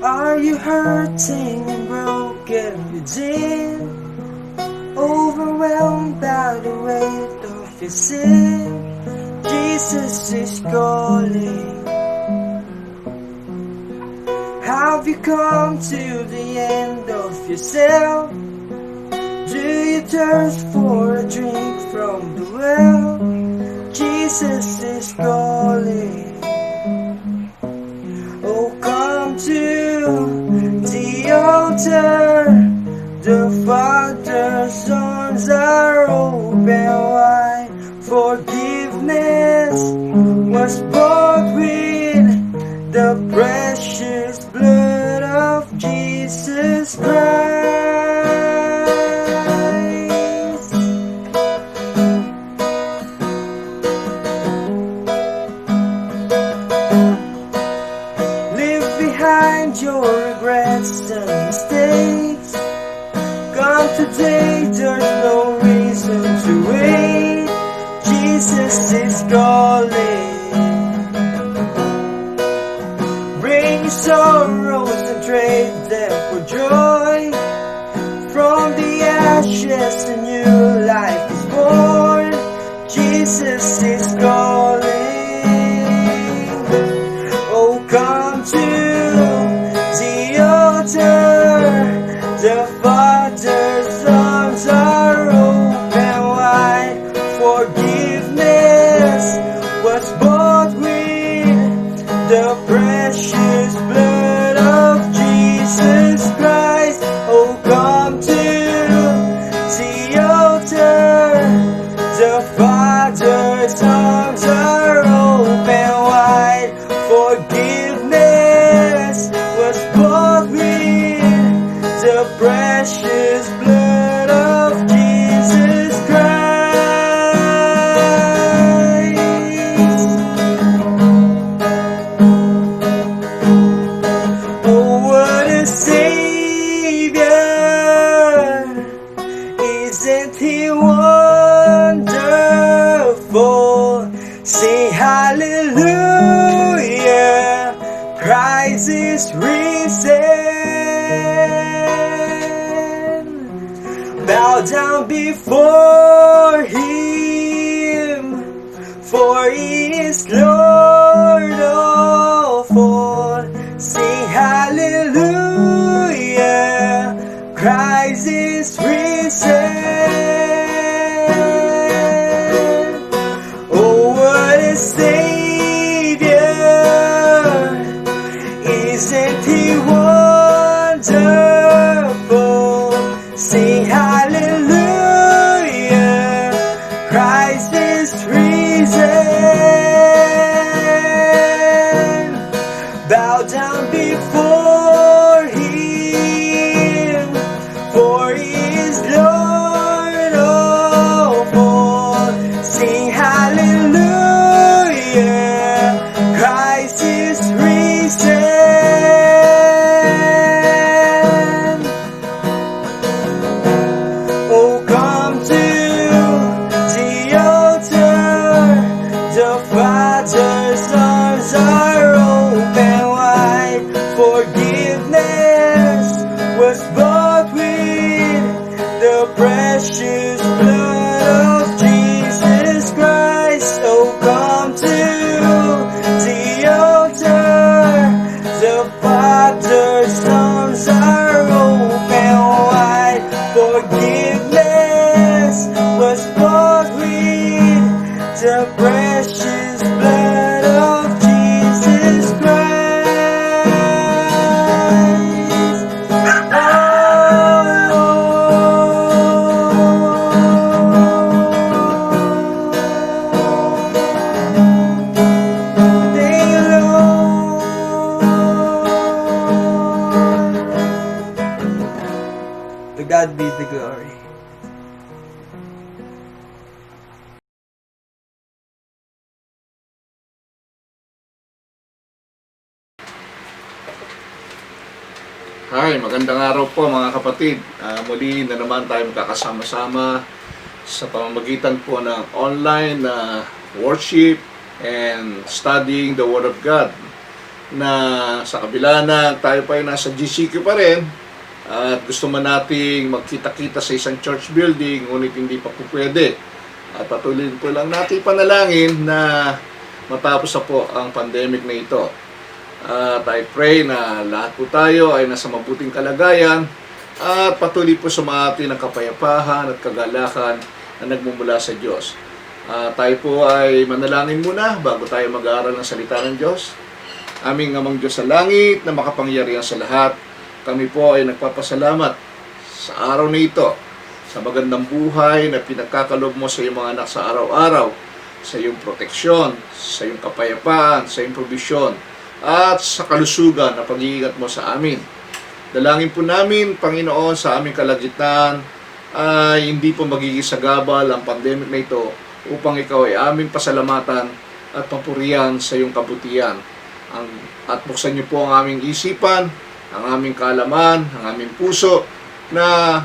Are you hurting and broken within? Overwhelmed by the weight of your sin? Jesus is calling. Have you come to the end of yourself? Do you thirst for a drink from the well? Jesus is calling. Oh, come to the altar. The Father's arms are open wide. Forgiveness was bought with the precious blood of Jesus Christ. Leave behind your regrets and mistakes. Come today, there's no reason to wait. Jesus is calling. Bring your sorrows and trade them for joy. From the ashes a new life is born. Jesus is calling. Oh, come to the altar. The Father's arms are open wide. Forgiveness was bought with the precious blood of Jesus Christ. Oh, come to the altar. The Father's arms are open wide. Forgiveness was bought with the precious blood of Jesus Christ. Oh, what a Savior! Isn't He wonderful? Say hallelujah! Christ is risen. Bow down before Him, for He is Lord of all. Sing hallelujah, Christ is risen. Oh, what a Savior! Isn't He wonderful? Sing hallelujah, Christ is risen. Bow down before Him, for He is Lord of all. Sing hallelujah, Christ is risen. Oh, come to the altar. The Father's arms are open wide. Forgiveness was bought with the precious blood of Jesus Christ. Oh, come to the altar. The Father's arms are open wide. Forgiveness was bought with the precious blood of Jesus Christ. Oh, thank you, Lord. To God be the glory. Hi, magandang araw po mga kapatid. Muli na naman tayo magkakasama-sama sa pamamagitan po ng online worship and studying the Word of God, na sa kabila na tayo pa ay nasa GCQ pa rin at gusto man nating magkita-kita sa isang church building, ngunit hindi pa po pwede. At patuloy po lang natin panalangin na matapos na po ang pandemic na ito. At I pray na lahat po tayo ay nasa mabuting kalagayan at patuloy po sumati ng kapayapahan at kagalakan na nagmumula sa Diyos. Tayo po ay manalangin muna bago tayo mag-aaral ng salita ng Diyos. Aming Amang Diyos sa langit na makapangyarihan sa lahat, kami po ay nagpapasalamat sa araw na ito, sa magandang buhay na pinagkakalob mo sa iyong mga anak sa araw-araw, sa iyong proteksyon, sa iyong kapayapaan, sa iyong provisyon, at sa kalusugan na pag-iingat mo sa amin. Dalangin po namin, Panginoon, sa aming kalagitnaan ay hindi po magiging sagabal ang pandemic na ito upang ikaw ay aming pasalamatan at papurihan sa iyong kabutihan. At buksan niyo po ang aming isipan, ang aming kaalaman, ang aming puso, na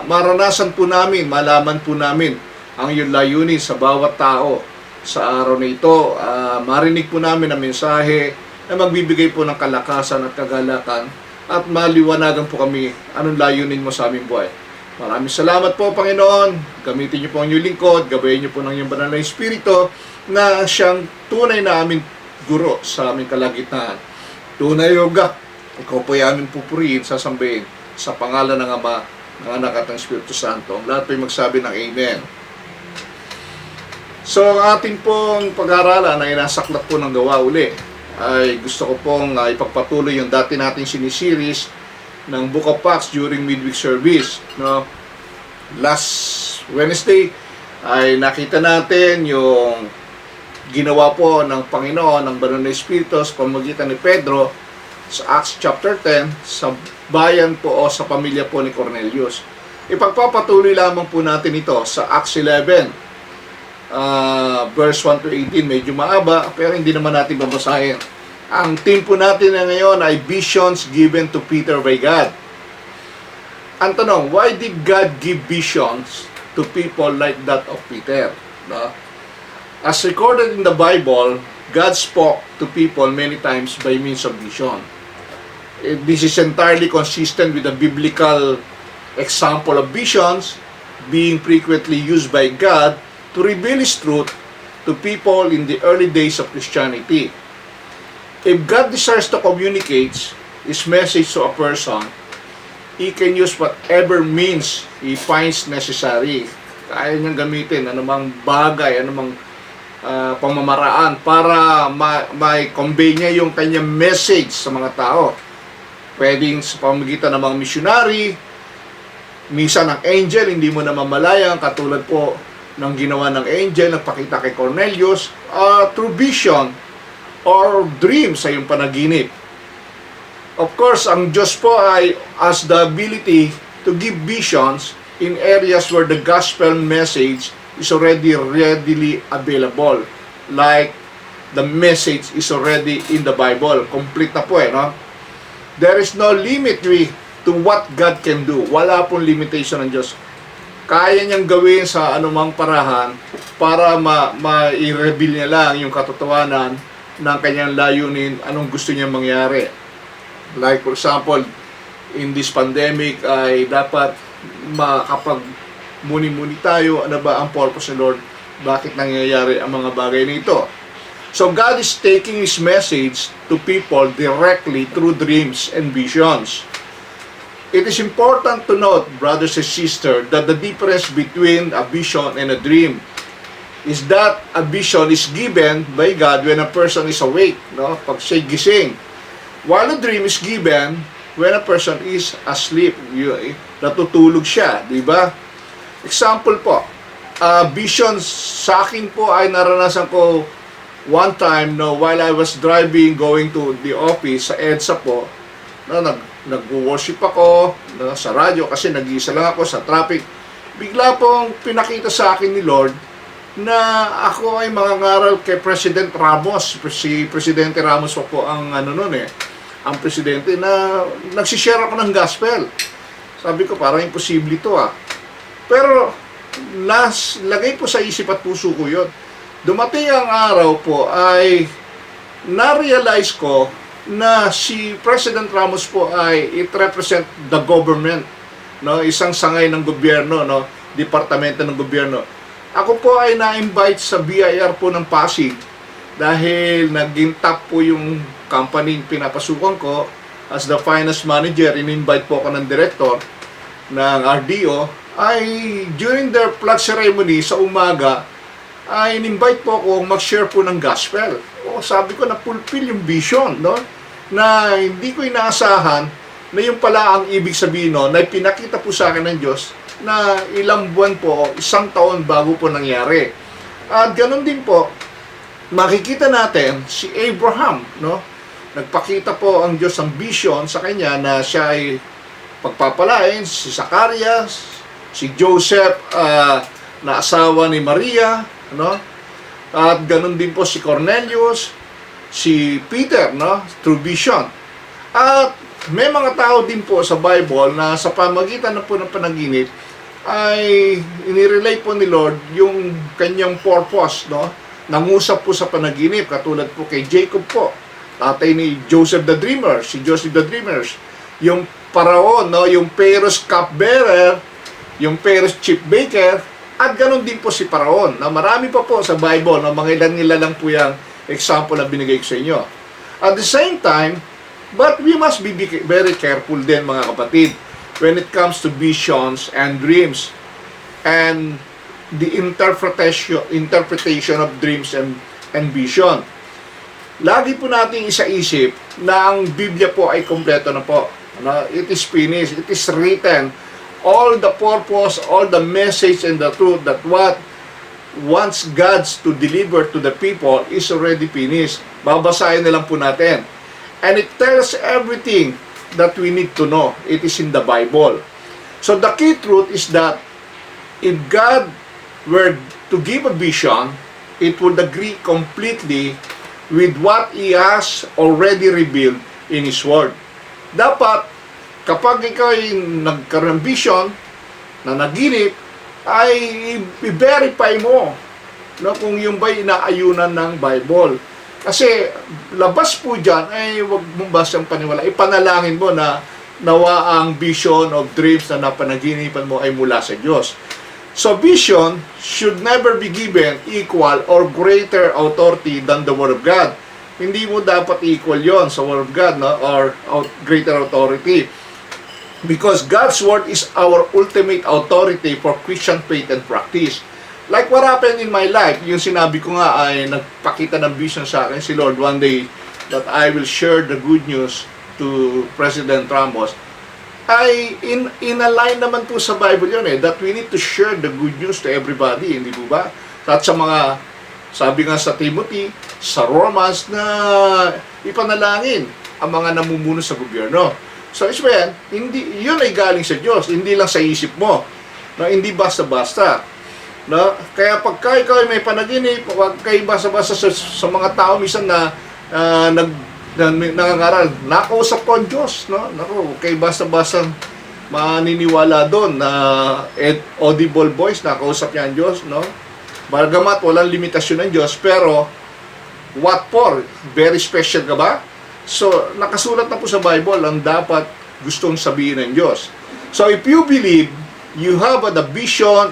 maranasan po namin, malaman po namin ang iyong layunin sa bawat tao sa araw na ito. Marinig po namin ang mensahe na magbibigay po ng kalakasan at kagalakan at maliwanagan po kami anong layunin mo sa aming buhay. Maraming salamat po, Panginoon. Gamitin niyo po ang inyong lingkod, gabayan niyo po ng iyong banal na Espiritu na siyang tunay na aming guro sa aming kalagitnaan. Tunay yoga, ikaw po ay aming pupurihin, sasambahin sa pangalan ng Ama, ng Anak at ng Espiritu Santo. Ang lahat po ay magsabi ng Amen. So, ang ating pong pag-aaralan ay nasaklat po ng gawa uli. Ay gusto ko pong ipagpatuloy yung dati nating sinisiris ng Book of Acts during midweek service. No? Last Wednesday ay nakita natin yung ginawa po ng Panginoon, ng Banal na Espiritu sa pamamagitan ni Pedro sa Acts chapter 10 sa bayan po o sa pamilya po ni Cornelius. Ipagpapatuloy lamang po natin ito sa Acts 11 verse 1 to 18. Medyo maaba pero hindi naman natin babasahin. Ang theme po natin na ngayon ay visions given to Peter by God. Ang tanong, why did God give visions to people like that of Peter? No? As recorded in the Bible, God spoke to people many times by means of vision. This is entirely consistent with the biblical example of visions being frequently used by God to reveal His truth to people in the early days of Christianity. If God desires to communicate His message to a person, He can use whatever means He finds necessary. Kaya niyang gamitin anumang bagay, anumang pamamaraan para ma-convey niya yung kanyang message sa mga tao. Pwedeng sa pamamagitan ng mga missionary, minsan ng angel, hindi mo na mamalayan, katulad po ng ginawa ng angel, nagpakita kay Cornelius, through vision or dream sa iyong panaginip. Of course, ang Diyos po ay has the ability to give visions in areas where the gospel message is already readily available. Like, the message is already in the Bible. Complete na po no? There is no limit to what God can do. Wala pong limitation ng Diyos. Kaya niyang gawin sa anumang parahan para ma-reveal niya lang yung katotohanan ng kanyang layunin, anong gusto niya mangyari. Like, for example, in this pandemic ay dapat muni-muni tayo, ano ba ang purpose ng Lord? Bakit nangyayari ang mga bagay nito? So God is taking His message to people directly through dreams and visions. It is important to note, brothers and sisters, that the difference between a vision and a dream is that a vision is given by God when a person is awake, no? Pag siya'y gising. While a dream is given when a person is asleep, natutulog siya, di ba? Example po, visions sa akin po ay naranasan ko one time, no, while I was driving going to the office sa EDSA po, nag-worship ako sa radyo kasi nag-iisa lang ako sa traffic. Bigla pong pinakita sa akin ni Lord na ako ay mangangaral kay President Ramos. Si Presidente Ramos po ang ang presidente na nagsishare ako ng gospel. Sabi ko, parang imposible ito Pero lagay po sa isip at puso ko yun. dumating ang araw po ay na-realize ko na si President Ramos po ay it represent the government, no, isang sangay ng gobyerno, no, departamento ng gobyerno. Ako po ay na-invite sa BIR po ng Pasig dahil naging top po yung company pinapasukan ko as the finance manager. In-invite po ako ng director ng RDO. Ay during their flag ceremony sa umaga ay in-invite po ako mag-share po ng gospel. O sabi ko na fulfill yung vision, no, na hindi ko inaasahan na yung pala ang ibig sabihin, no, na pinakita po sa akin ng Diyos na ilang buwan po, isang taon bago po nangyari. At ganun din po, makikita natin si Abraham, no, nagpakita po ang Diyos ng vision sa kanya na siya ay pagpapalain, si Zacarias, si Joseph na asawa ni Maria, no, at ganun din po si Cornelius, si Peter, no, through vision. At may mga tao din po sa Bible na sa pamagitan na po ng panaginip ay inirelate po ni Lord yung kanyang purpose, no? Nangusap po sa panaginip, katulad po kay Jacob po, tatay ni Joseph the Dreamer, si Joseph the Dreamer, yung Paraon, no? Yung Pharaoh's cupbearer, yung Pharaoh's chief baker, at ganun din po si Paraon, na marami pa po sa Bible, na mga ilan-ilan lang po yung example na binigay ko sa inyo. At the same time, but we must be very careful din, mga kapatid, when it comes to visions and dreams and the interpretation of dreams and vision. Lagi po natin isa-isip na ang Biblia po ay kompleto na po. It is finished, it is written. All the purpose, all the message and the truth that what wants God to deliver to the people is already finished. Babasahin na lang po natin. And it tells everything that we need to know. It is in the Bible. So the key truth is that if God were to give a vision, it would agree completely with what He has already revealed in His Word. Dapat, kapag ikaw ay nagkaroon ng vision, na naginip, ay i-verify mo, no, kung yung ba'y inaayunan ng Bible. Kasi labas po dyan, ay huwag mong basang paniwala. Ipanalangin mo na nawa ang vision of dreams na napanaginipan mo ay mula sa Diyos. So vision should never be given equal or greater authority than the Word of God. Hindi mo dapat equal yon sa Word of God, no? Or greater authority. Because God's Word is our ultimate authority for Christian faith and practice. Like what happened in my life, yung sinabi ko nga ay nagpakita ng vision sa akin si Lord one day that I will share the good news to President Ramos. Ay in-align naman po sa Bible yun that we need to share the good news to everybody, hindi po ba? At sa mga, sabi nga sa Timothy, sa Romans na ipanalangin ang mga namumuno sa gobyerno. So yan, hindi, yun ay galing sa Diyos, hindi lang sa isip mo, no? Hindi basta-basta. No? Kaya pagka ikaw ay may panaginip, huwag kayo basa-basa sa mga tao minsan na nangangaral, nakausap ko ang Diyos, no? Naku, kayo basta-basa maniniwala doon na audible voice, nakausap niya ang Diyos, no? Bagamat walang limitasyon ng Diyos, pero what for? Very special ka ba? So, nakasulat na po sa Bible ang dapat gustong sabihin ng Diyos. So, if you believe, you have the vision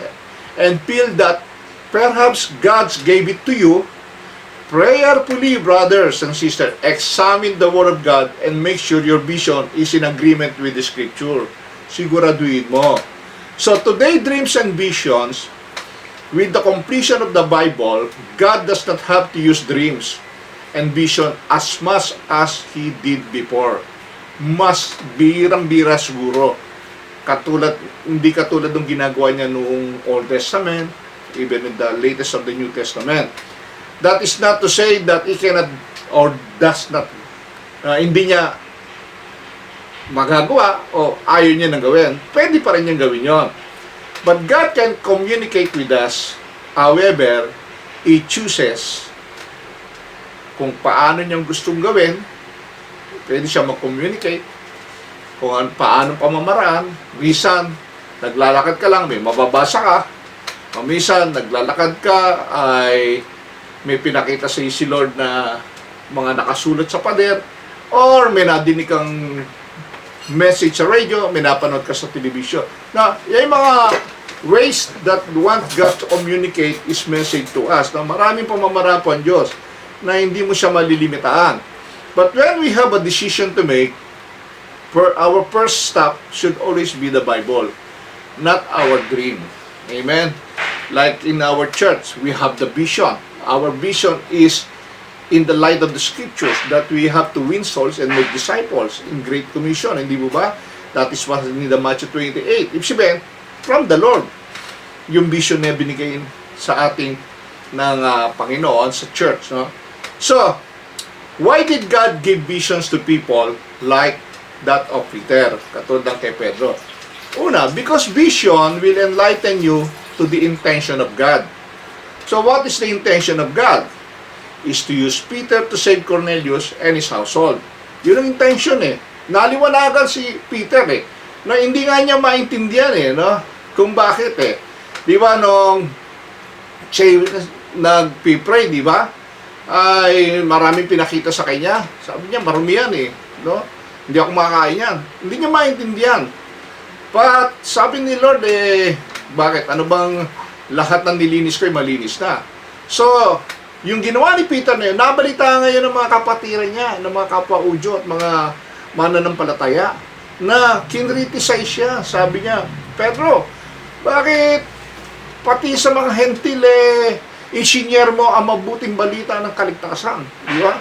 and feel that perhaps God gave it to you, prayerfully, brothers and sisters, examine the Word of God and make sure your vision is in agreement with the Scripture. Siguraduhin mo. So today, dreams and visions, with the completion of the Bible, God does not have to use dreams and vision as much as He did before. Mas birang-bira siguro. Hindi katulad ng ginagawa niya noong Old Testament, even in the latest of the New Testament. That is not to say that He cannot or does not, hindi niya magagawa o ayaw niya nang gawin. Pwede pa rin niyang gawin yon. But God can communicate with us, however, He chooses kung paano niyang gustong gawin. Pwede siya mag-communicate kung paano pamamaraan. Minsan, naglalakad ka lang, may mababasa ka. Minsan, naglalakad ka, ay may pinakita sa si Lord na mga nakasulat sa pader, or may nadinig kang message sa radio, may napanood ka sa television. Na yung mga ways that want God to communicate His message to us. Na maraming pamamaraan po ang Diyos na hindi mo siya malilimitaan. But when we have a decision to make, for our first stop should always be the Bible, not our dream. Amen? Like in our church, we have the vision. Our vision is in the light of the scriptures that we have to win souls and make disciples in Great Commission. Hindi mo ba? That is what in the Matthew 28. Ibig sabihin, from the Lord, yung vision na binigay sa ating ng Panginoon sa church. No? So, why did God give visions to people like that of Peter, katulad ng kay Pedro? Una, because vision will enlighten you to the intention of God. So what is the intention of God? Is to use Peter to save Cornelius and his household. Yun ang intention eh. Naliwanagan si Peter eh. Na hindi nga niya maintindihan eh, no? Kung bakit eh. Di ba nung siya nag-pray, di ba? Ay maraming pinakita sa kanya. Sabi niya, marumi yan eh. No? Hindi ako makakain yan. Hindi niya maintindihan. But sabi ni Lord eh, bakit? Ano bang lahat ng nilinis ko ay malinis na? So, yung ginawa ni Peter na yun, nabalita ngayon ng mga kapatiran niya, ng mga kapwa-udyo at mga mananampalataya, na kinriticize siya. Sabi niya, Pedro, bakit pati sa mga hentil insinyer mo ang mabuting balita ng kaligtasan? Di ba?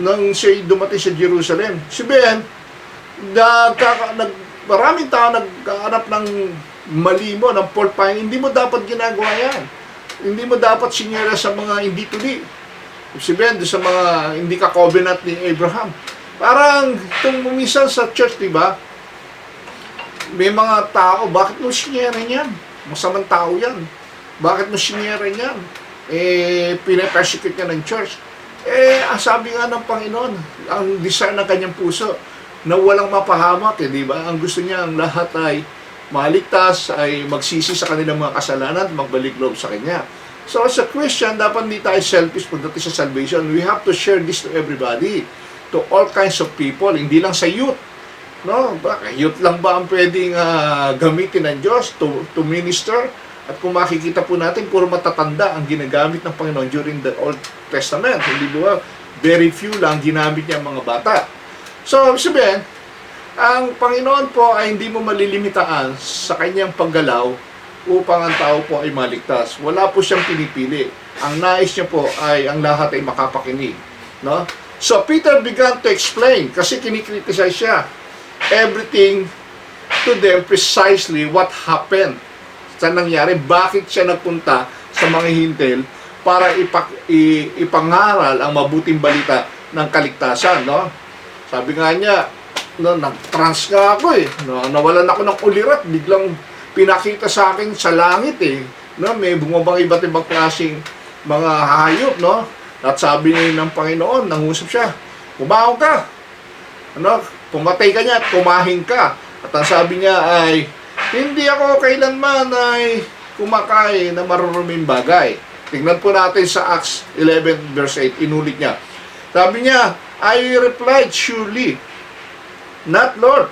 Nang siya dumating sa Jerusalem. Sabihin, maraming tao nagkahanap ng mali mo, ng fault finding. Hindi mo dapat ginagawa yan. Hindi mo dapat sinyera sa mga hindi tuli. Sabihin, sa mga hindi ka-covenant ni Abraham. Parang itong minsan sa church, di ba? May mga tao, bakit mo sinyera yan? Masamang tao yan. Bakit mo sinyera yan? Pinapersecute ka ng church. Ang sabi nga ng Panginoon, ang desire ng kanyang puso, na walang mapahamak, di ba? Ang gusto niya, ang lahat ay maligtas, ay magsisi sa kanilang mga kasalanan at magbalik loob sa Kanya. So, as a Christian, dapat hindi tayo selfish pagdating sa salvation. We have to share this to everybody, to all kinds of people, hindi lang sa youth. No? Youth lang ba ang pwedeng gamitin ng Diyos to minister? At kung makikita po natin, puro matatanda ang ginagamit ng Panginoon during the Old Testament. Hindi ba? Very few lang ginamit niya ang mga bata. So, sabihin, ang Panginoon po ay hindi mo malilimitaan sa kanyang paggalaw upang ang tao po ay maligtas. Wala po siyang pinipili. Ang nais niya po ay ang lahat ay makapakinig. No? So, Peter began to explain, kasi kinikriticize siya, everything to them precisely what happened. Sa nangyari, bakit siya nagpunta sa mga hintil para ipangaral ang mabuting balita ng kaligtasan. No? Sabi nga niya, no, nag-trans nga ako eh. No, nawalan ako ng ulirat. Biglang pinakita sa akin sa langit eh. No, may bumabang iba't ibang klaseng mga hayop. No? At sabi niya ng Panginoon, nangusap siya, kumahon ka. Ano, pumatay ka niya at kumahin ka. At ang sabi niya ay, hindi ako kailanman ay kumakain na maruruming bagay. Tingnan po natin sa Acts 11 verse 8, inulit niya. Sabi niya, I replied, surely, not Lord,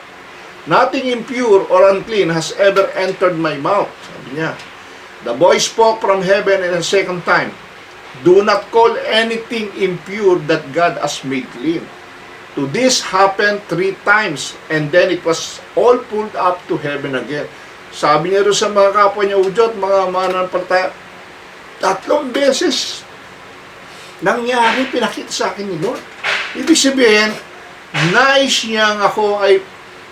nothing impure or unclean has ever entered my mouth. Sabi niya. The voice spoke from heaven in a second time, do not call anything impure that God has made clean. To this happened 3 times, and then it was all pulled up to heaven again. Sabi niya rin sa mga kapwa niya udyo at mga mananampalataya, 3 beses nangyari, pinakita sa akin ni Lord. Ibig sabihin, nais niyang ako ay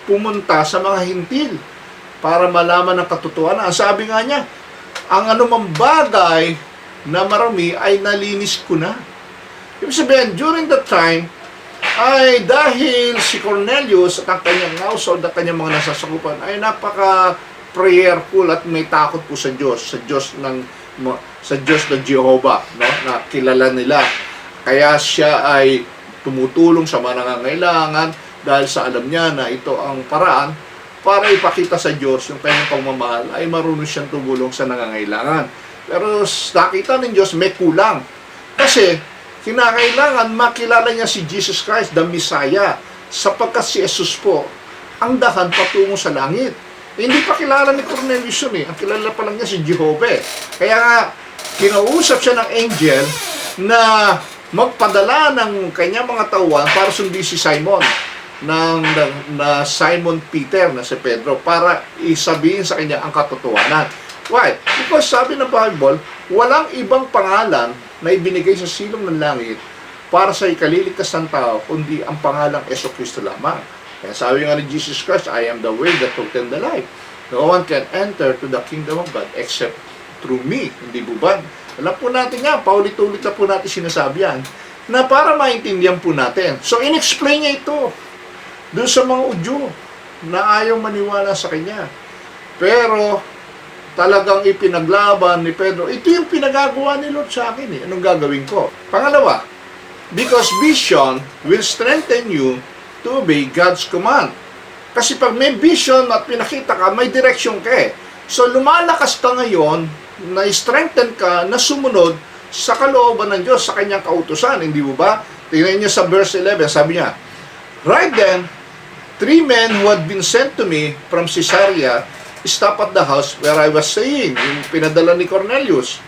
pumunta sa mga hintil para malaman ang katotohanan. Ang sabi nga niya, ang anumang bagay na marami ay nalinis ko na. Ibig sabihin, during that time, ay dahil si Cornelius at ang kanyang household at kanyang mga nasasakupan ay napaka-prayerful at may takot po sa Diyos ng Jehovah, no? Na kilala nila. Kaya siya ay tumutulong sa mga nangangailangan dahil sa alam niya na ito ang paraan para ipakita sa Diyos yung kanyang pagmamahal ay marunong siyang tumulong sa nangangailangan. Pero nakita ng Diyos may kulang. Kasi, kinakailangan makilala niya si Jesus Christ, the Messiah, sapagkat si Jesus po, ang dahan patungo sa langit. Hindi pa kilala ni Cornelius yun eh. Ang kilala pa lang niya si Jehovah. Kaya nga, kinausap siya ng angel na magpadala ng kanyang mga tauhan para sundin si Simon na Simon Peter na si Pedro para isabihin sa kanya ang katotohanan. Why? Because sabi ng Bible, walang ibang pangalan na ibinigay sa silong ng langit para sa ikaliligtas ng tao, kundi ang pangalang Jesucristo lamang. Kaya sabi nga ni Jesus Christ, I am the way, the truth, and the life. No one can enter to the kingdom of God except through me. Hindi po ba? Alam po natin nga, paulit-ulit na po natin sinasabi yan, na para maintindihan po natin. So, in-explain niya ito doon sa mga Udyo na ayaw maniwala sa kanya. Pero, talagang ipinaglaban ni Pedro, ito yung pinagagawa ni Lord sa akin eh. Anong gagawin ko? Pangalawa, because vision will strengthen you to obey God's command. Kasi pag may vision at pinakita ka, may direction ka eh. So lumalakas ka ngayon, na-strengthen ka, na sumunod sa kalooban ng Diyos, sa kanyang kautusan, hindi mo ba? Tingnan niyo sa verse 11, sabi niya, right then, 3 men who had been sent to me from Caesarea stopped at the house where I was staying. Yung pinadala ni Cornelius.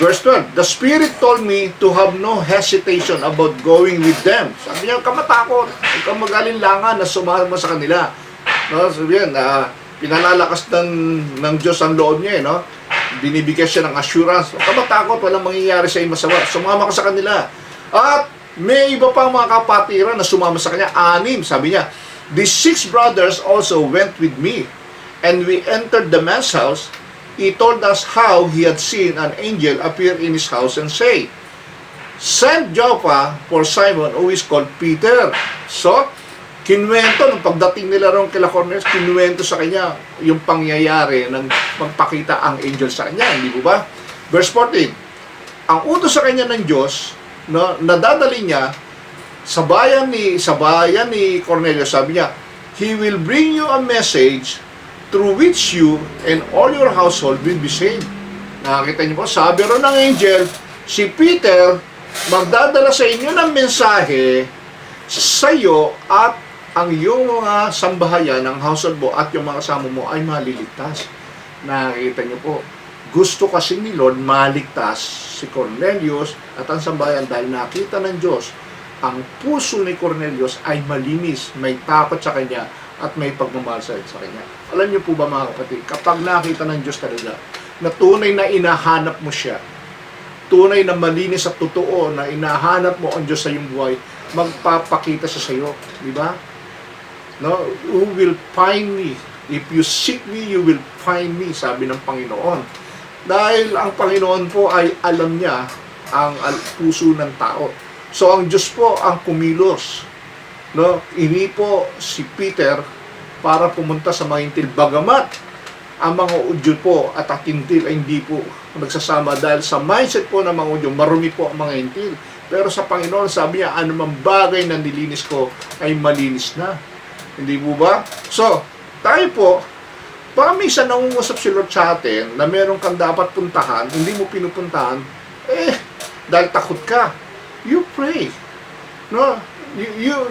Verse 12, the Spirit told me to have no hesitation about going with them. Sabi niya, kamatakot, huwag kang mag-alinlangan na sumama sa kanila. No? Sabi yan, pinalalakas ng Diyos ang loob niya. No? Binibigyan siya ng assurance. Huwag kang matakot, walang mangyayari sa iyo masama. Sumama ka sa kanila. At may iba pang mga kapatiran na sumama sa kanya. 6, sabi niya, the 6 brothers also went with me. And we entered the man's house. He told us how he had seen an angel appear in his house and say, send Joppa for Simon who is called Peter. So, kinuwento, nung pagdating nila ron kila Cornelius, kinuwento sa kanya yung pangyayari ng magpakita ang angel sa kanya. Hindi po ba? Verse 14, ang utos sa kanya ng Diyos, no, nadadali niya sa bayan ni Cornelius, sabi niya, he will bring you a message through which you and all your household will be saved. Nakakita niyo po, sabi ron ng angel, si Peter magdadala sa inyo ng mensahe sa iyo at ang iyong mga sambahayan, ang household mo at yung mga kasama mo ay maliligtas. Nakakita niyo po, gusto kasi ni Lord maligtas si Cornelius at ang sambahayan dahil nakita ng Diyos ang puso ni Cornelius ay malinis, may takot sa kanya at may pagmamahal sa kanya. Alam niyo po ba mga kapatid, kapag nakita ng Diyos talaga na tunay na inahanap mo siya, tunay na malinis at totoo na inahanap mo ang Diyos sa iyong buhay, magpapakita siya sa iyo, di ba? No, you will find me. If you seek me, you will find me, sabi ng Panginoon. Dahil ang Panginoon po ay alam niya ang puso ng tao. So ang Diyos po ang kumilos. No, ini po si Peter para pumunta sa mga hintil. Bagamat ang mga Udyo po at ang hintil ay hindi po nagsasama dahil sa mindset po ng mga Udyo, marumi po ang mga hintil. Pero sa Panginoon, sabi niya, anumang bagay na nilinis ko ay malinis na. Hindi po ba? So, tayo po, baka minsan nangungusap si Lord sa atin na meron kang dapat puntahan, hindi mo pinupuntahan, dahil takot ka. You pray. No?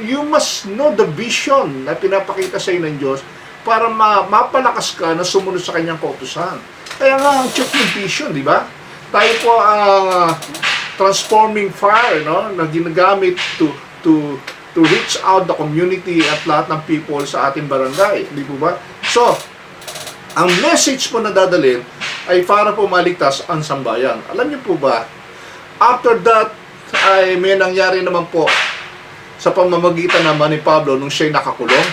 You must know the vision na pinapakita sa iyo ng Diyos para mapalakas ka na sumunod sa kanyang kautusan. Kaya nga, check yung vision, di ba? Tayo po ang transforming fire, no, na ginagamit to reach out the community at lahat ng people sa ating barangay, di po ba? So, ang message po na dadalhin ay para po maligtas ang sambayan. Alam niyo po ba, after that, ay may nangyari naman po sa pamamagitan naman ni Pablo nung siya'y nakakulong.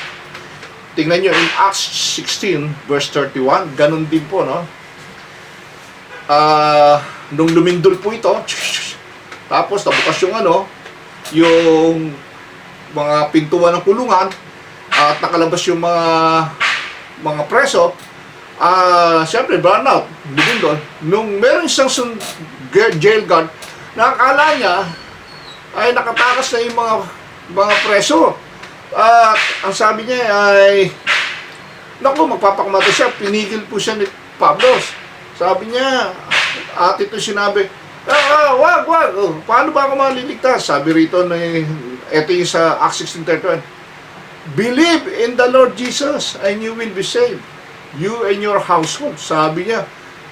Tingnan nyo in Acts 16 verse 31, ganun din po, no? Nung lumindol po ito, tapos nabukas yung mga pintuan ng kulungan at nakalabas yung mga preso, siyempre burnout, lumindol. Nung meron isang jail guard, nakakala niya ay nakatakas na yung mga preso. Ang sabi niya ay, naku, magpapakamatay siya. Pinigil po siya ni Pablo. Sabi niya, at ito sinabi, Wag. Oh, paano ba ako maliligtas? Sabi rito na ito yung sa Acts 16:31. Believe in the Lord Jesus and you will be saved. You and your household. Sabi niya,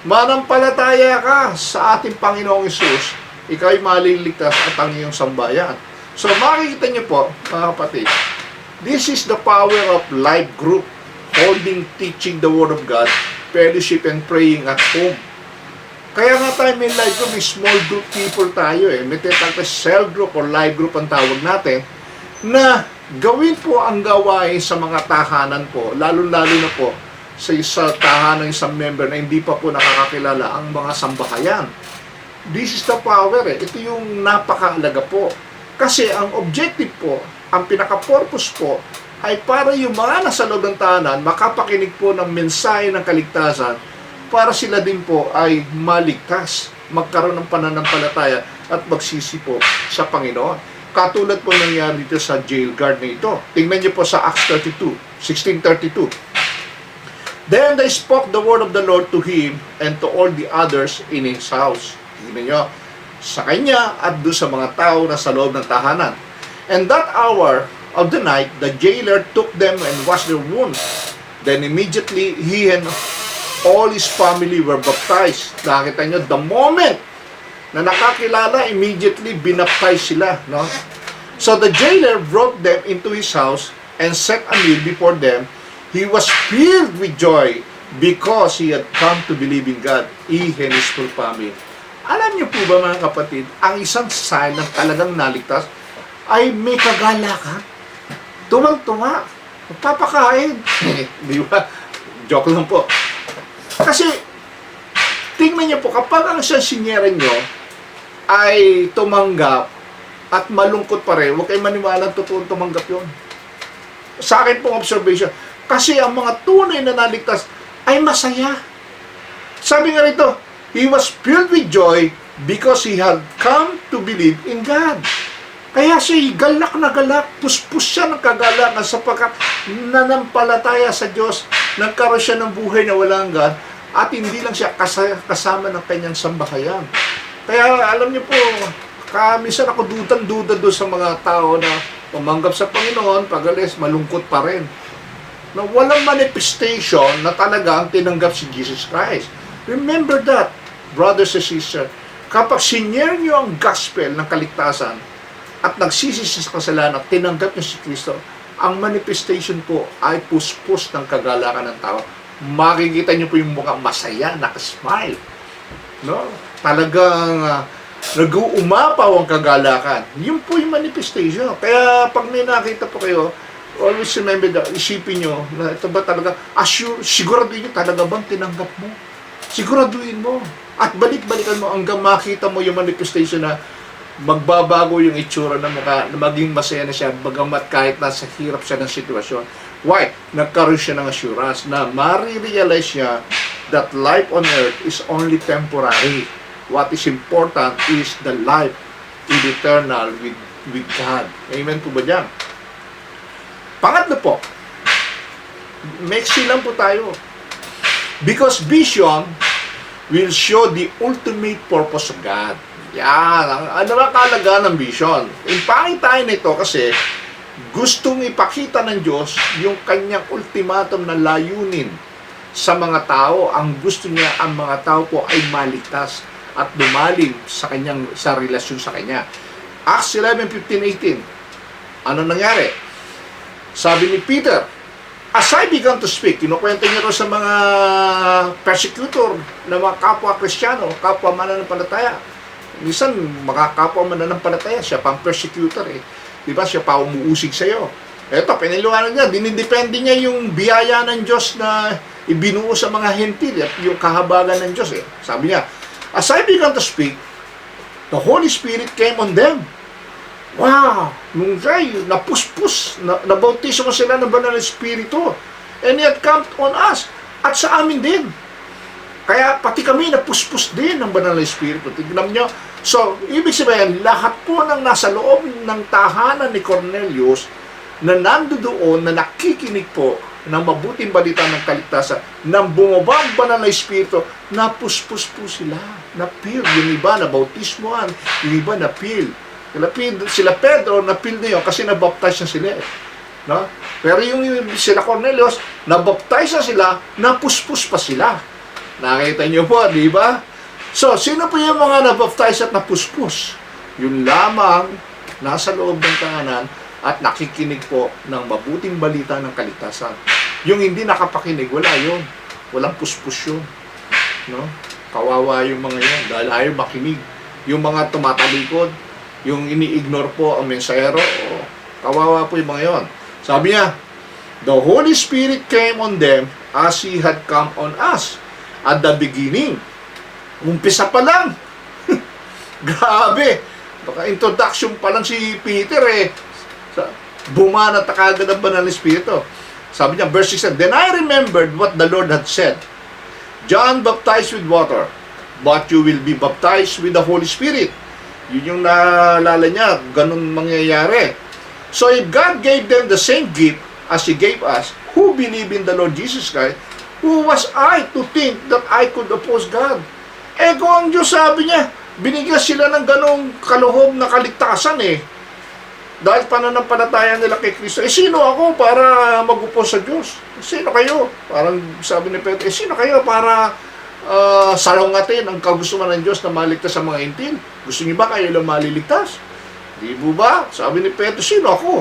manampalataya ka sa ating Panginoong Hesus, ikaw'y maliligtas at ang iyong sambayan. So makikita niyo po, mga kapatid, this is the power of life group, holding, teaching the Word of God, fellowship and praying at home. Kaya nga tayo may life group, may small group people tayo may tinatawag na cell group or live group ang tawag natin, na gawin po ang gawain sa mga tahanan po, lalo-lalo na po sa isa tahanan ng isang member na hindi pa po nakakakilala ang mga sambahayan. This is the power Ito yung napakahalaga po. Kasi ang objective po, ang pinaka-purpose po, ay para yung mga nasa loob ng tahanan makapakinig po ng mensahe ng kaligtasan para sila din po ay maligtas, magkaroon ng pananampalataya at magsisi po sa Panginoon. Katulad po nangyari dito sa jail guard na ito. Tingnan niyo po sa Acts 16:32. Then they spoke the word of the Lord to him and to all the others in his house. Tingnan niyo, sa kanya at doon sa mga tao na sa loob ng tahanan. And that hour of the night, the jailer took them and washed their wounds. Then immediately he and all his family were baptized. Nakita nyo, the moment na nakakilala, immediately binaptize sila. No? So the jailer brought them into his house and set a meal before them. He was filled with joy because he had come to believe in God, he and his full family. Alam niyo po ba mga kapatid, ang isang sign ng talagang naligtas ay may kagalakan. Tumang-tuma, papakain. Di ba? Joke lang po. Kasi, tingnan niyo po, kapag ang sinyera nyo ay tumanggap at malungkot pa rin, huwag kayong maniwala totoong tumanggap yun. Sa akin pong observation, kasi ang mga tunay na naligtas ay masaya. Sabi nga rito, he was filled with joy because he had come to believe in God. Kaya siya galak na galak, puspus siya ng kagalakan sapagkat nanampalataya sa Diyos, nagkaroon siya ng buhay na walang hanggan, at hindi lang siya kasama ng kanyang sambahayan. Kaya alam niyo po, minsan ako duda doon sa mga tao na tumanggap sa Panginoon, pag alis, malungkot pa rin. Na walang manifestation na talaga ang tinanggap si Jesus Christ. Remember that, brothers and sisters, kapag sinyer niyo ang gospel ng kaligtasan, at nagsisi sa kasalanan at tinanggap niyo si Kristo, ang manifestation po ay puspos ng kagalakan ng tao. Makikita niyo po yung mukha masaya, nakasmile. No? Talagang nag-uumapaw ang kagalakan. Yun po yung manifestation. Kaya pag may nakita po kayo, always remember that, isipin nyo na ito ba talaga, siguraduhin nyo talaga bang tinanggap mo? Siguraduhin mo. At balik-balikan mo hanggang makita mo yung manifestation na magbabago yung itsura ng mukha, na maging masaya na siya, bagamat kahit nasa hirap siya ng sitwasyon. Why? Nagkaroon siya ng assurance na marirealize niya that life on earth is only temporary. What is important is the life in eternal with God. Amen po ba dyan? Pangatlo po, maiksi lang po tayo. Because vision will show the ultimate purpose of God. Yan, ano ba kaalagaan ng vision? Impangit tayo nito kasi gustong ipakita ng Diyos yung kanyang ultimatum na layunin sa mga tao. Ang gusto niya, ang mga tao po ay maligtas at lumalim sa relasyon sa Kanya. Acts 11:15-18. Ano nangyari? Sabi ni Peter, as I began to speak, kinukwento niya rin sa mga persecutor na mga kapwa Kristiyano, kapwa mananampalataya. Minsan, mga kapwa mananampalataya, siya pang persecutor Di ba? Siya pa umuusig sa'yo. Eto, piniluwanan niya, dinidepende niya yung biyaya ng Diyos na ibinuo sa mga hentil at yung kahabagan ng Diyos Sabi niya, as I began to speak, the Holy Spirit came on them. Wow! Nung siya, napuspus, nabautismo sila ng Banal na Espiritu. And it come on us. At sa amin din. Kaya pati kami napuspus din ng Banal na Espiritu. Tignan nyo. So, ibig sabihin, lahat po ng nasa loob ng tahanan ni Cornelius na nandoon na nakikinig po ng mabuting balita ng kaligtasan, nang bumaba ang banal na Espiritu, napuspos po sila. Napil. Yung iba na bautismoan, yung iba napil. Sila Pedro, napil na yun kasi nabaptize na sila. No? Pero yung sila Cornelius, nabaptize na sila, napuspos pa sila. Nakita niyo po, di ba? So, sino po yung mga nabaptize at napuspos? Yung lamang nasa loob ng tahanan at nakikinig po ng mabuting balita ng kaligtasan. Yung hindi nakapakinig, wala yun. Walang puspos yun. No? Kawawa yung mga yun dahil ayaw makinig. Yung mga tumatalikod, yung ini-ignore po ang mensahero, kawawa po yung mga yun. Sabi niya, the Holy Spirit came on them as He had come on us. At the beginning, umpisa pa lang. Grabe. Baka introduction pa lang si Peter bumanat kagad ang banal na Espiritu. Sabi niya, verse 6, then I remembered what the Lord had said. John baptized with water, but you will be baptized with the Holy Spirit. Yun yung naalala niya, ganun mangyayari. So if God gave them the same gift as He gave us, who believe in the Lord Jesus Christ, who was I to think that I could oppose God? Kung ang Diyos sabi niya, binigyan sila ng ganong kaluhob na kaligtasan dahil pananampalataya nila kay Kristo. Sino ako para mag-upos sa Diyos? Sino kayo? Parang sabi ni Pedro, sino kayo para salungatin ang kagustuhan ng Diyos na maligtas sa mga intil? Gusto niyo ba kayo lang maliligtas? Di ba? Sabi ni Pedro, sino ako?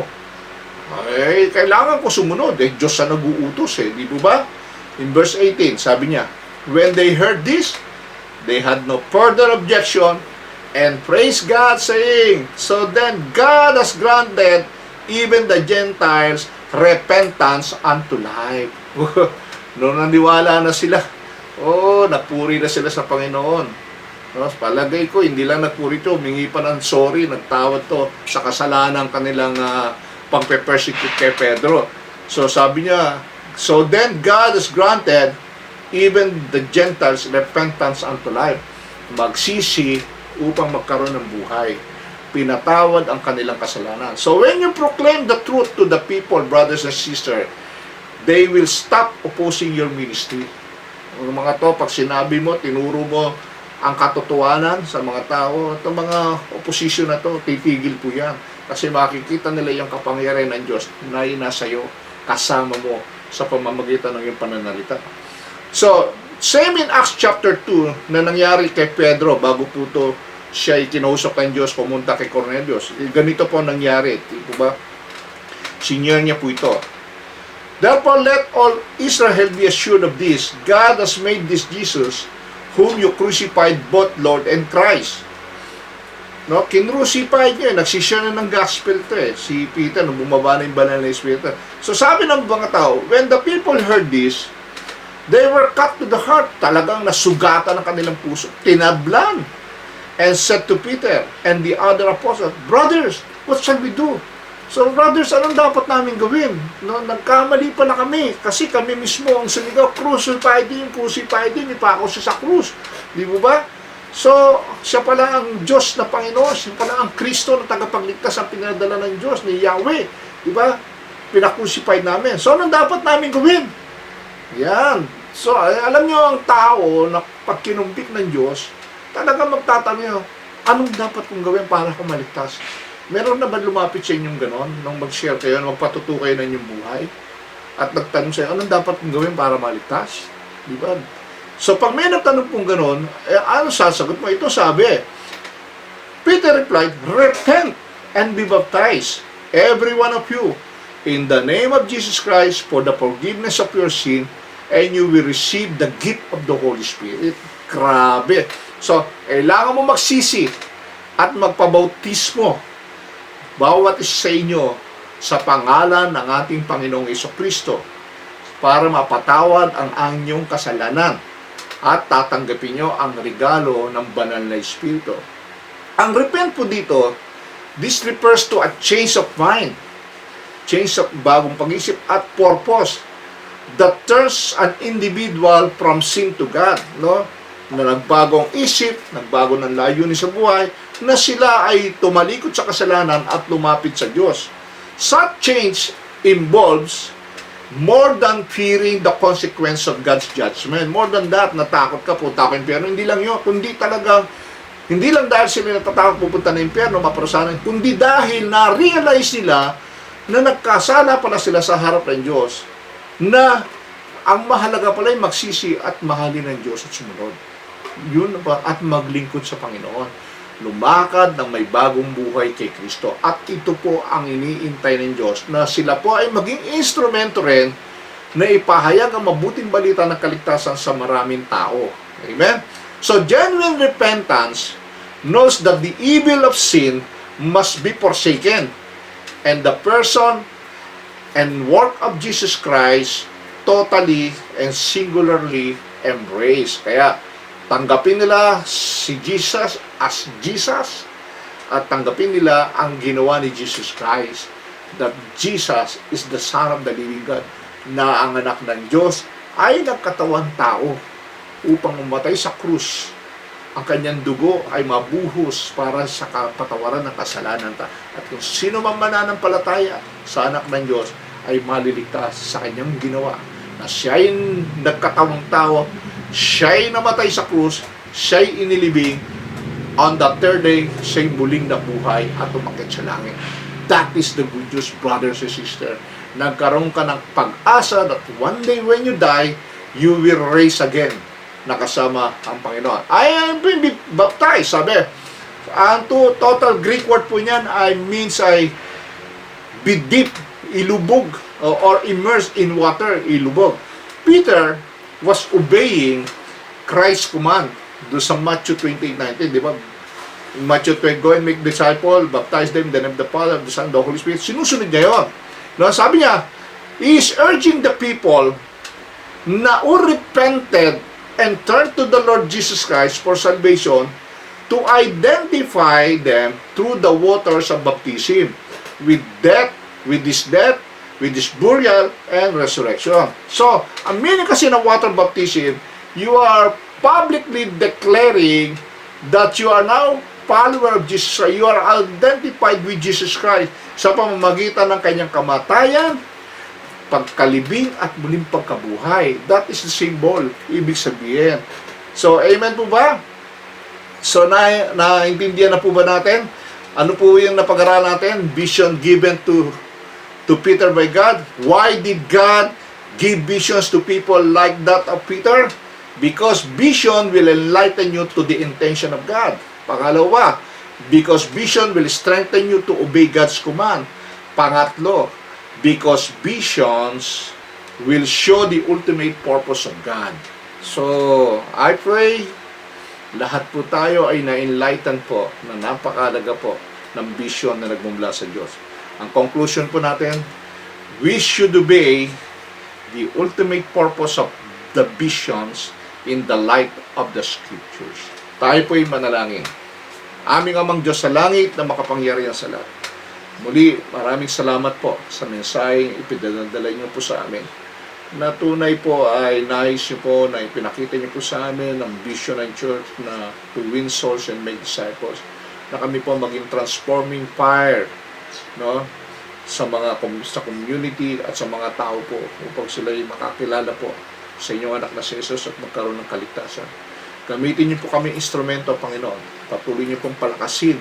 Kailangan ko sumunod. Diyos na nag-uutos di ba? In verse 18, sabi niya, when they heard this, they had no further objection and praised God, saying, so then God has granted even the Gentiles repentance unto life. Noong naniwala na sila, napuri na sila sa Panginoon. Palagay ko, hindi lang nagpuri ito, humingi pa ng sorry, nagtawad to sa kasalanan kanilang pagpe-persecute kay Pedro. So sabi niya, so then God has granted even the Gentiles repentance unto life. Magsisi upang magkaroon ng buhay. Pinatawad ang kanilang kasalanan. So when you proclaim the truth to the people, brothers and sisters, they will stop opposing your ministry. Ang mga to, pag sinabi mo, tinuro mo ang katotohanan sa mga tao, itong mga opposition na to, titigil po yan. Kasi makikita nila yung kapangyarihan ng Diyos na nasa iyo, kasama mo sa pamamagitan ng iyong pananalita. So, same in Acts chapter 2 na nangyari kay Pedro bago po to siya kinausap ng Diyos, pumunta kay Cornelius. Ganito po nangyari. Diba? Senior niya po ito. Therefore, let all Israel be assured of this. God has made this Jesus, whom you crucified, both Lord and Christ. No? Kinrucified niya. Nagsishare na ng gospel to si Peter, nung bumaba na yung banal na Espiritu. So sabi ng mga tao, when the people heard this, they were cut to the heart. Talagang nasugatan ang kanilang puso. Tinablan. And said to Peter and the other apostles, brothers, what shall we do? So brothers, anong dapat namin gawin? No, nagkamali pala kami kasi kami mismo ang sumigaw, crucified him, ipako siya sa krus. Di ba? So, siya pala ang Diyos na Panginoon, siya pala ang Kristo na tagapagligtas ang pinadala ng Diyos, ni Yahweh. Di ba? Pinakrucified namin. So, anong dapat namin gawin? Yan. So, alam nyo ang tao na pag kinumpik ng Diyos, talaga magtatanong, anong dapat kong gawin para ako maligtas? Meron na ba lumapit sa inyong ganon? Nung mag-share kayo, magpatuto kayo ng inyong buhay? At nagtanong sa'yo, anong dapat kong gawin para maligtas? Di ba? So, pag may nagtanong pong ganon, ano sasagot mo? Ito sabi, Peter replied, repent and be baptized, every one of you, in the name of Jesus Christ, for the forgiveness of your sin, and you will receive the gift of the Holy Spirit. Grabe! So, kailangan mo magsisi at magpabautismo bawat isa sa inyo sa pangalan ng ating Panginoong Jesucristo para mapatawad ang inyong kasalanan at tatanggapin nyo ang regalo ng banal na Espiritu. Ang repent po dito, this refers to a change of mind, change of bagong pag-isip at purpose that turns an individual from sin to God, no? Na nagbagong isip, nagbago ng layunin sa buhay, na sila ay tumalikod sa kasalanan at lumapit sa Diyos. Such change involves more than fearing the consequence of God's judgment. More than that, natakot ka, punta ka impyerno. Hindi lang yun, kundi talagang, hindi lang dahil sila natatakot pupunta na impyerno, maparusahan, kundi dahil na-realize nila na nagkasala pala sila sa harap ng Diyos, na ang mahalaga pala ay magsisi at mahalin ng Diyos at sumunod. Yun ba? At maglingkod sa Panginoon. Lumakad ng may bagong buhay kay Kristo. At ito po ang iniintay ng Diyos, na sila po ay maging instrumento rin na ipahayag ang mabuting balita ng kaligtasan sa maraming tao. Amen? So, genuine repentance knows that the evil of sin must be forsaken, and the person and work of Jesus Christ totally and singularly embraced. Kaya, tanggapin nila si Jesus as Jesus, at tanggapin nila ang ginawa ni Jesus Christ, that Jesus is the Son of the living God, na ang anak ng Diyos ay nagkatawang tao upang umatay sa krus. Ang kanyang dugo ay mabuhos para sa kapatawaran ng kasalanan. At kung sino man mananampalataya sa anak ng Diyos ay maliligtas sa kanyang ginawa, na siya'y nagkatawang tao, siya'y namatay sa krus, siya'y inilibing, on the third day, siya'y muling nabuhay at umakyat sa langit. That is the good news, brothers and sisters. Nagkaroon ka ng pag-asa that one day when you die, you will rise again, nakasama ang Panginoon. I am being baptized, sabi. Ang total Greek word po niyan means be deep, ilubog, or immersed in water, ilubog. Peter was obeying Christ's command do sa Matthew 28:19, di ba? In Matthew 20, go and make disciple, baptize them in the name of the Father, of the Son, of the Holy Spirit. Sinusunod niya yun. No, sabi niya, he is urging the people na who repented and turned to the Lord Jesus Christ for salvation to identify them through the waters of baptism with His death, with His burial, and resurrection. So, ang meaning kasi ng water baptism, you are publicly declaring that you are now follower of Jesus Christ. You are identified with Jesus Christ sa pamamagitan ng kanyang kamatayan, pagkalibing, at muling pagkabuhay. That is the symbol, ibig sabihin. So, amen po ba? So, naintindihan na po ba natin? Ano po yung napag-aralan natin? Vision given to Peter by God. Why did God give visions to people like that of Peter? Because vision will enlighten you to the intention of God. Pangalawa, because vision will strengthen you to obey God's command. Pangatlo, because visions will show the ultimate purpose of God. So, I pray lahat po tayo ay na-enlighten po na napakalaga po ng vision na nagmumula sa Diyos. Ang conclusion po natin, we should obey the ultimate purpose of the visions in the light of the Scriptures. Tayo po ay manalangin. Aming Amang Diyos sa langit na makapangyarihan sa lahat. Muli, maraming salamat po sa mensaheng ipinadala niyo po sa amin. Na tunay po ay nais niyo po na ipinakita niyo po sa amin ang vision ng church na to win souls and make disciples. Na kami po maging transforming fire, no, sa community at sa mga tao po upang sila ay makakilala po sa inyong anak na si Jesus at magkaroon ng kaligtasan. Gamitin niyo po kami instrumento, Panginoon. Patuloy niyo pong palakasin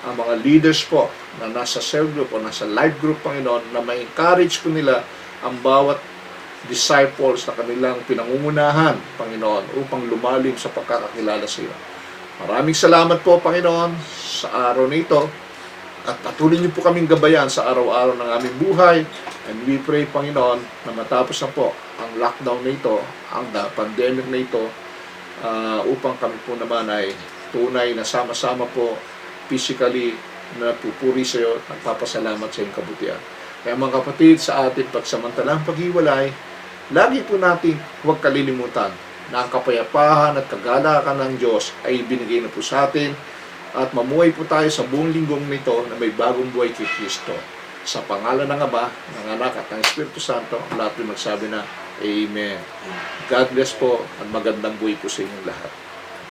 ang mga leaders po na nasa cell group o nasa live group, Panginoon, na ma-encourage po nila ang bawat disciples na kanilang pinangungunahan, Panginoon, upang lumalim sa pagkakakilala sa iyo. Maraming salamat po, Panginoon, sa araw na ito. At patuloy niyo po kaming gabayan sa araw-araw ng aming buhay. And we pray, Panginoon, na matapos na po ang lockdown na ito, ang pandemic na ito, upang kami po naman ay tunay na sama-sama po physically na pupuri sa iyo at nagpapasalamat sa iyong kabutihan. Kaya mga kapatid, sa ating pagsamantalang paghiwalay, lagi po natin huwag kalilimutan na ang kapayapaan at kagalakan ng Diyos ay binigay na po sa atin at mamuhay po tayo sa buong linggong nito na may bagong buhay kay Kristo. Sa pangalan ng Ama, ng Anak at ng Espiritu Santo, ang lahat po magsabi na Amen. God bless po at magandang buhay po sa inyong lahat.